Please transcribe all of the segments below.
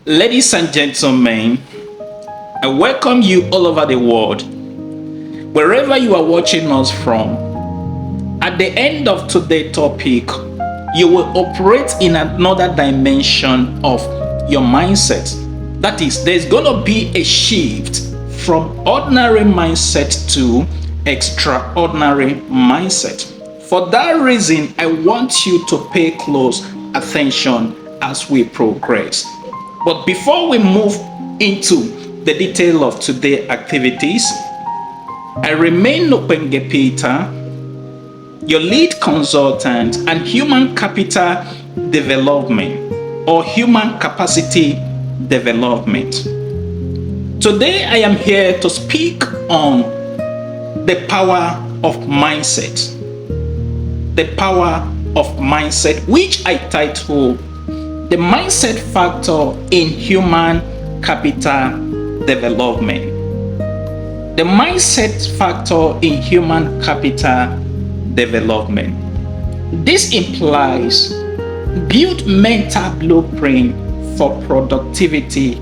Ladies and gentlemen, I welcome you all over the world, wherever you are watching us from. At the end of today's topic, you will operate in another dimension of your mindset. That is, there's going to be a shift from ordinary mindset to extraordinary mindset. For that reason, I want you to pay close attention as we progress. But before we move into the detail of today's activities, I remain Openge Peter, your lead consultant and human capital development or human capacity development. Today I am here to speak on the power of mindset. The power of mindset, which I title The Mindset Factor in Human Capital Development. The Mindset Factor in Human Capital Development. This implies build mental blueprint for productivity,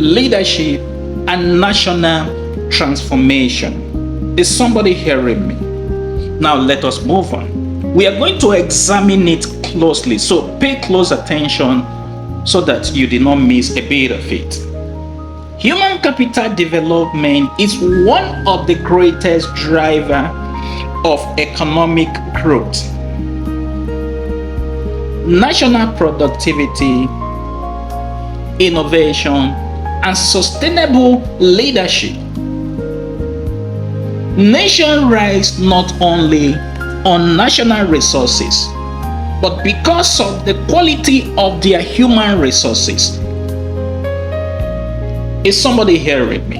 leadership, and national transformation. Is somebody hearing me? Now let us move on. We are going to examine it closely, so pay close attention so that you do not miss a bit of it. Human capital development is one of the greatest drivers of economic growth, national productivity, innovation, and sustainable leadership. Nations rise not only on national resources, but because of the quality of their human resources. Is somebody hearing me?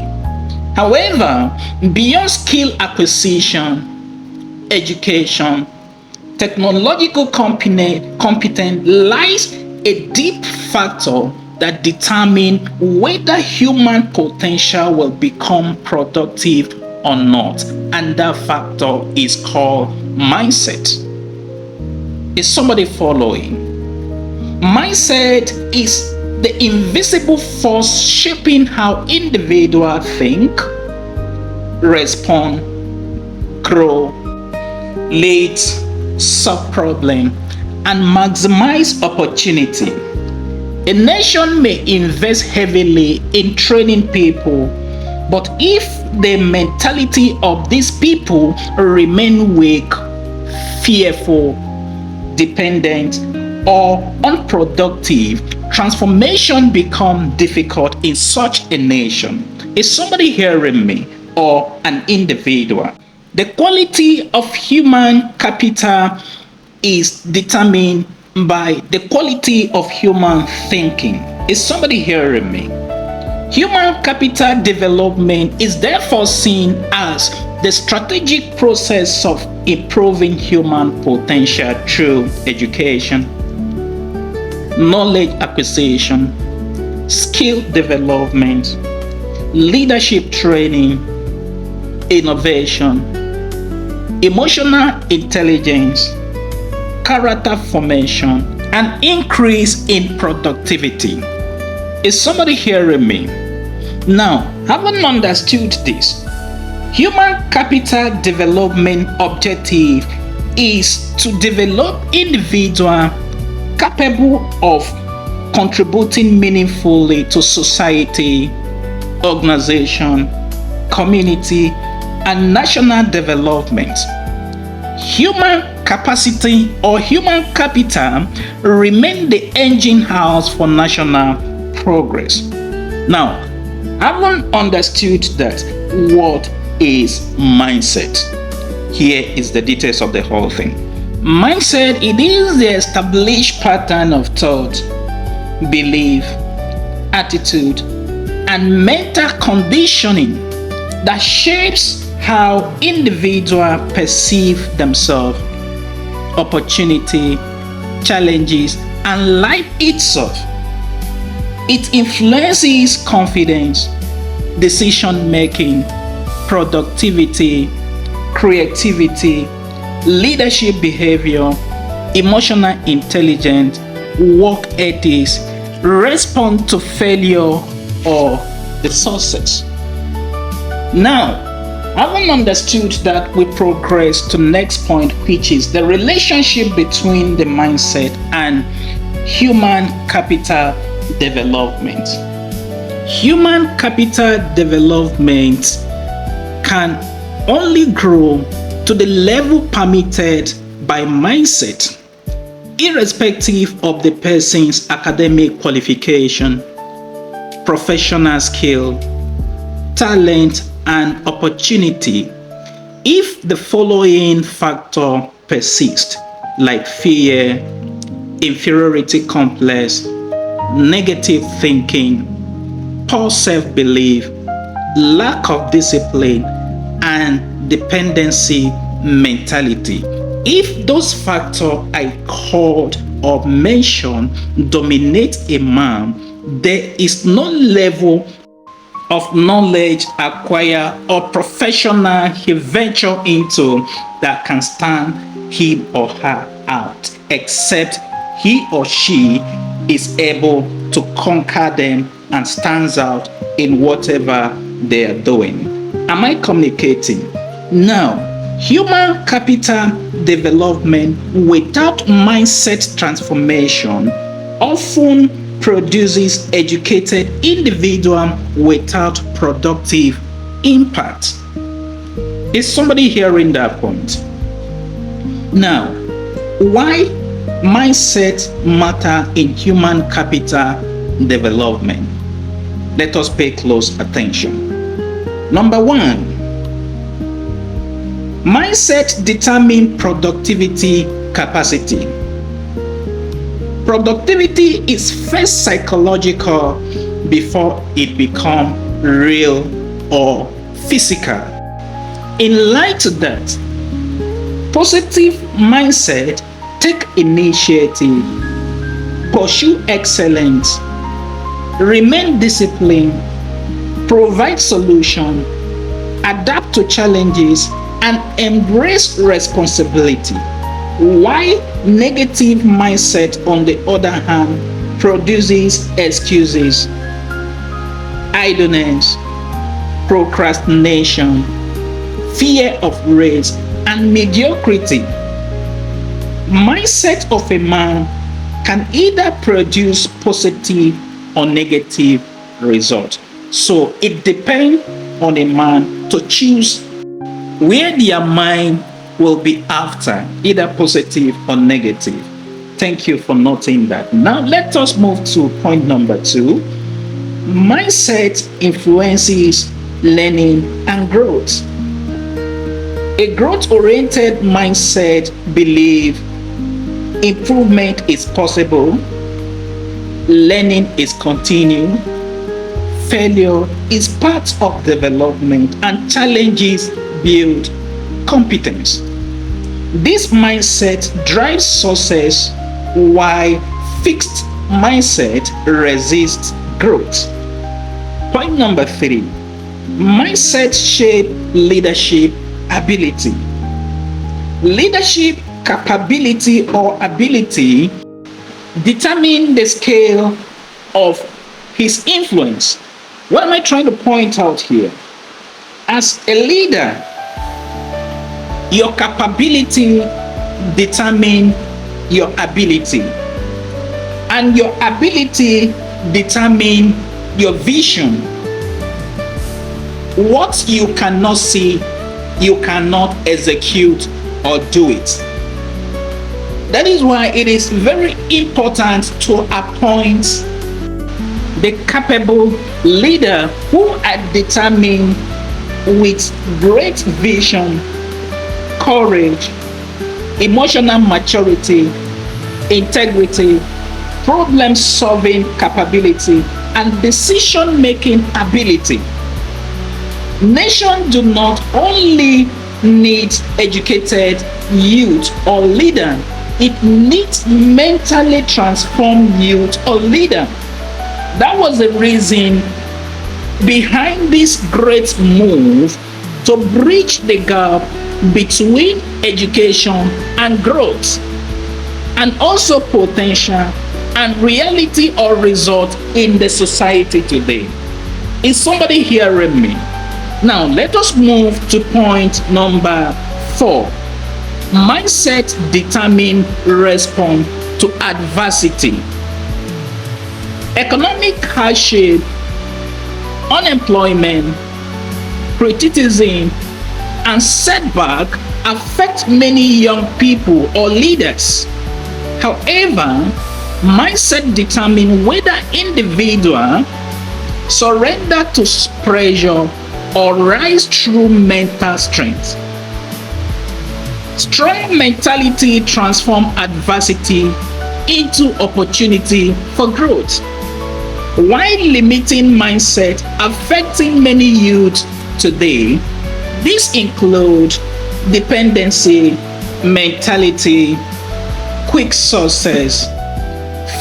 However, beyond skill acquisition, education, technological competence lies a deep factor that determines whether human potential will become productive or not, and that factor is called mindset. Is somebody following? Mindset is the invisible force shaping how individuals think, respond, grow, lead, solve problems, and maximize opportunity. A nation may invest heavily in training people, but if the mentality of these people remain weak, fearful, dependent, or unproductive, transformation becomes difficult in such a nation. Is somebody hearing me, or an individual? The quality of human capital is determined by the quality of human thinking. Is somebody hearing me? Human capital development is therefore seen as the strategic process of improving human potential through education, knowledge acquisition, skill development, leadership training, innovation, emotional intelligence, character formation, and increase in productivity. Is somebody hearing me? Now, having understood this, human capital development objective is to develop individuals capable of contributing meaningfully to society, organization, community, and national development. Human capacity or human capital remain the engine house for national progress. Now, having understood that, what is mindset? Here is the details of the whole thing. Mindset, it is the established pattern of thought, belief, attitude, and mental conditioning that shapes how individuals perceive themselves, opportunity, challenges, and life itself. It influences confidence, decision making, productivity, creativity, leadership behavior, emotional intelligence, work ethics, respond to failure or the success. Now, having understood that, we progress to next point, which is the relationship between the mindset and human capital development. Human capital development can only grow to the level permitted by mindset, irrespective of the person's academic qualification, professional skill, talent, and opportunity, if the following factor persists, like fear, inferiority complex, negative thinking, poor self-belief, lack of discipline, and dependency mentality. If those factors I called or mentioned dominate a man, there is no level of knowledge acquired or professional he venture into that can stand him or her out, except he or she is able to conquer them and stands out in whatever they are doing. Am I communicating? Now, human capital development without mindset transformation often produces educated individual without productive impact. Is somebody hearing that point? Now, why mindset matter in human capital development? Let us pay close attention. Number one, mindset determines productivity capacity. Productivity is first psychological before it becomes real or physical. In light of that, positive mindset take initiative, pursue excellence, remain disciplined, provide solution, adapt to challenges, and embrace responsibility. Why negative mindset, on the other hand, produces excuses, idleness, procrastination, fear of risk, and mediocrity. Mindset of a man can either produce positive or negative results. So it depends on a man to choose where their mind will be after, either positive or negative. Thank you for noting that. Now let us move to point number 2. Mindset influences learning and growth. A growth-oriented mindset believes improvement is possible, learning is continued, failure is part of development, and challenges build competence. This mindset drives success, while fixed mindset resists growth. Point number 3. Mindset shape leadership ability. Leadership capability or ability determine the scale of his influence. What am I trying to point out here? As a leader, your capability determines your ability, and your ability determines your vision. What you cannot see, you cannot execute or do it. That is why it is very important to appoint the capable leader who are determined with great vision, courage, emotional maturity, integrity, problem-solving capability, and decision-making ability. Nations do not only need educated youth or leader, it needs mentally transformed youth or leader. That was the reason behind this great move to bridge the gap between education and growth, and also potential and reality or result in the society today. Is somebody hearing me? Now, let us move to point number 4. Mindset determine response to adversity. Economic hardship, unemployment, criticism, and setback affect many young people or leaders. However, mindset determine whether individual surrender to pressure or rise through mental strength. Strong mentality transform adversity into opportunity for growth, while limiting mindset affecting many youth today. These include dependency mentality, quick success,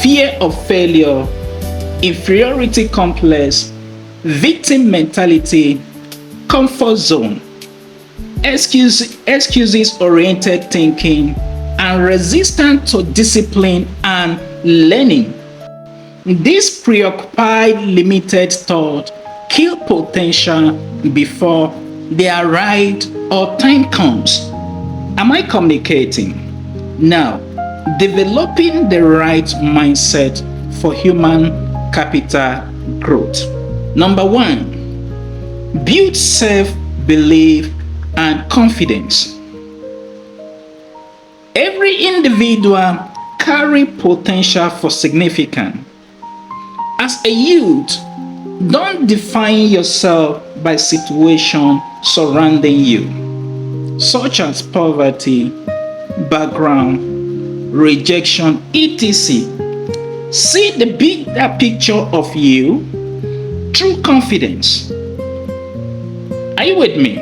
fear of failure, inferiority complex, victim mentality, comfort zone, excuses-oriented thinking, and resistance to discipline and learning. This preoccupied, limited thought kill potential before their right or time comes. Am I communicating? Now, developing the right mindset for human capital growth. Number 1, build self-belief and confidence. Every individual carry potential for significance. As a youth, don't define yourself by situations surrounding you, such as poverty, background, rejection, etc. See the bigger picture of you through confidence. Are you with me?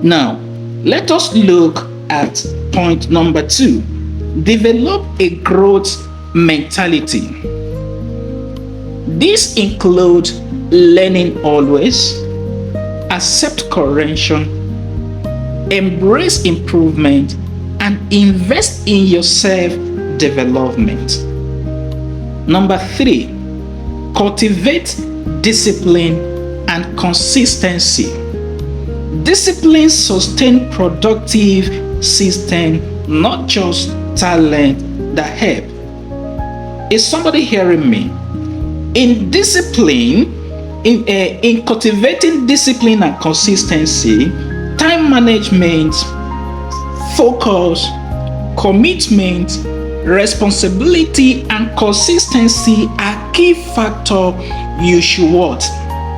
Now, let us look at point number 2. Develop a growth mentality. This includes learning always, accept correction, embrace improvement, and invest in your self-development. Number 3, cultivate discipline and consistency. Discipline sustain productive system, not just talent that help. Is somebody hearing me? In cultivating discipline and consistency, time management, focus, commitment, responsibility, and consistency are key factors you should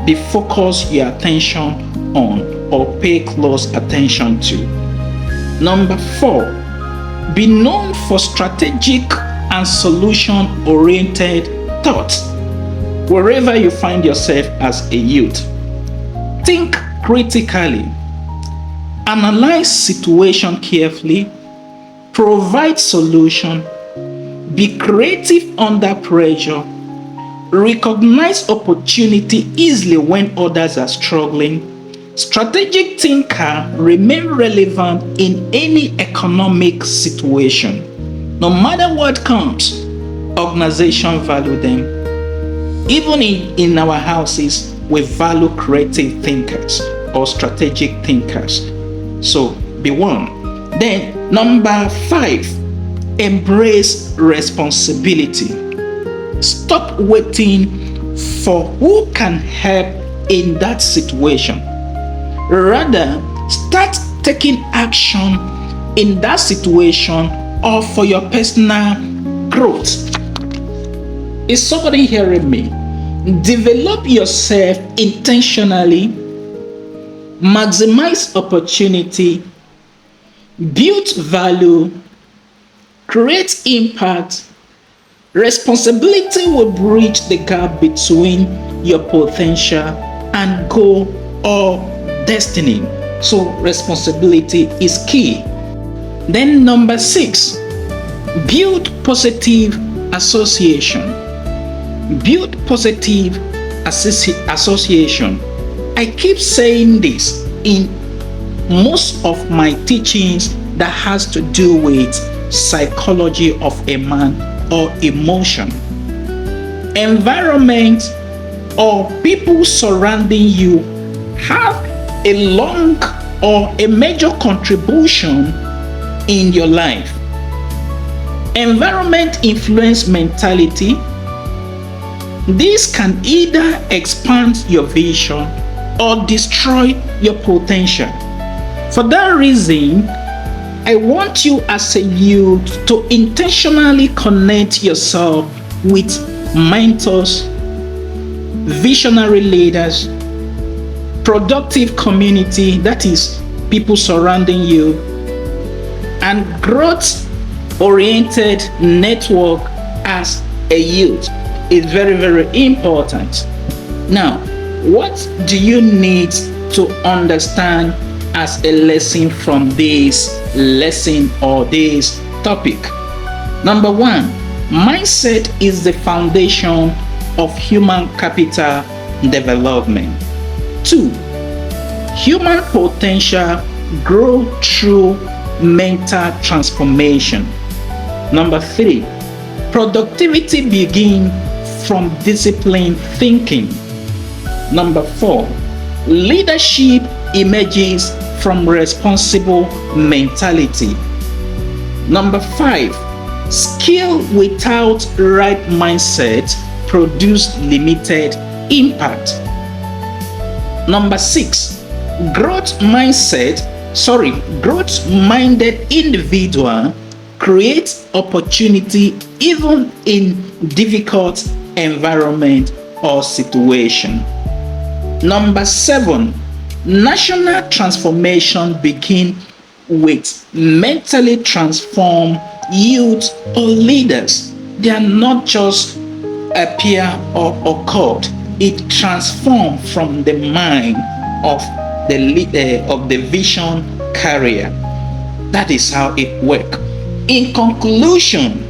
be focus your attention on or pay close attention to. Number 4, be known for strategic and solution-oriented thoughts. Wherever you find yourself as a youth, think critically, analyze situation carefully, provide solution, be creative under pressure, recognize opportunity easily when others are struggling. Strategic thinker remain relevant in any economic situation. No matter what comes, organization value them. Even in our houses, we value creative thinkers or strategic thinkers. So be one. Then number 5, embrace responsibility. Stop waiting for who can help in that situation. Rather, start taking action in that situation or for your personal growth. Is somebody hearing me? Develop yourself intentionally, maximize opportunity, build value, create impact. Responsibility will bridge the gap between your potential and goal or destiny. So responsibility is key. Then number 6, build positive association. Build positive association. I keep saying this in most of my teachings that has to do with psychology of a man or emotion. environment or people surrounding you have a long or a major contribution in your life. Environment influence mentality. This can either expand your vision or destroy your potential. For that reason, I want you as a youth to intentionally connect yourself with mentors, visionary leaders, productive community, that is people surrounding you, and growth-oriented network as a youth is very, very important. Now, what do you need to understand as a lesson from this lesson or this topic? Number one, mindset is the foundation of human capital development. 2, human potential grow through mental transformation. Number 3, productivity begins from disciplined thinking. Number 4, leadership emerges from responsible mentality. Number 5, skill without right mindset produce limited impact. Number 6, growth-minded individual creates opportunity even in difficult environment or situation. Number 7, national transformation begin with mentally transformed youth or leaders. They are not just appear or occurred. It transforms from the mind of the leader, of the vision carrier. That is how it works. In conclusion,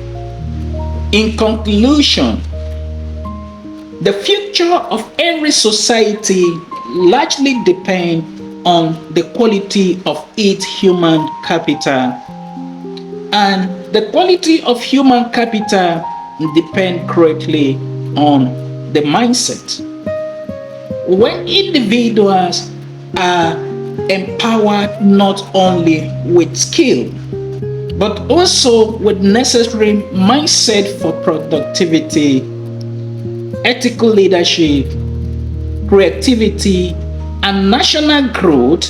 the future of every society largely depends on the quality of its human capital, and the quality of human capital depends greatly on the mindset. When individuals are empowered not only with skill but also with necessary mindset for productivity, ethical leadership, creativity, and national growth,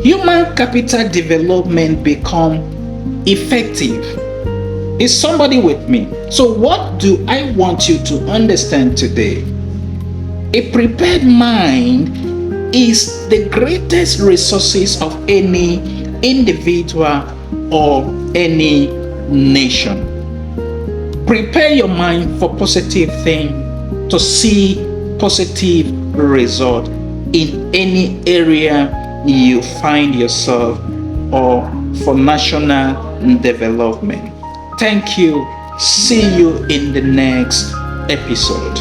human capital development become effective. Is somebody with me? So what do I want you to understand today? A prepared mind is the greatest resources of any individual or any nation. Prepare your mind for positive things to see positive result in any area you find yourself, or for national development. Thank you. See you in the next episode.